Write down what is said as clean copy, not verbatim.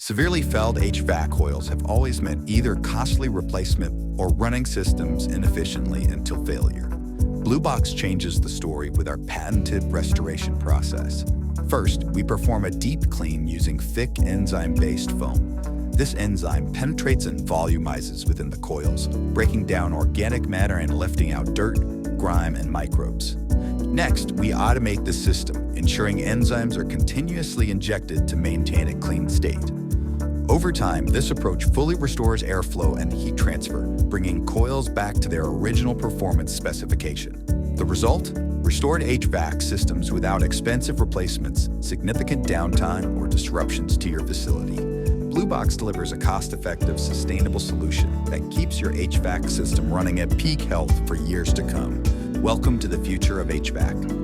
Severely failed HVAC coils have always meant either costly replacement or running systems inefficiently until failure. Blue Box changes the story with our patented restoration process. First, we perform a deep clean using thick enzyme-based foam. This enzyme penetrates and volumizes within the coils, breaking down organic matter and lifting out dirt, grime, and microbes. Next, we automate the system, ensuring enzymes are continuously injected to maintain a clean state. Over time, this approach fully restores airflow and heat transfer, bringing coils back to their original performance specification. The result? Restored HVAC systems without expensive replacements, significant downtime, or disruptions to your facility. Blue Box delivers a cost-effective, sustainable solution that keeps your HVAC system running at peak health for years to come. Welcome to the future of HVAC.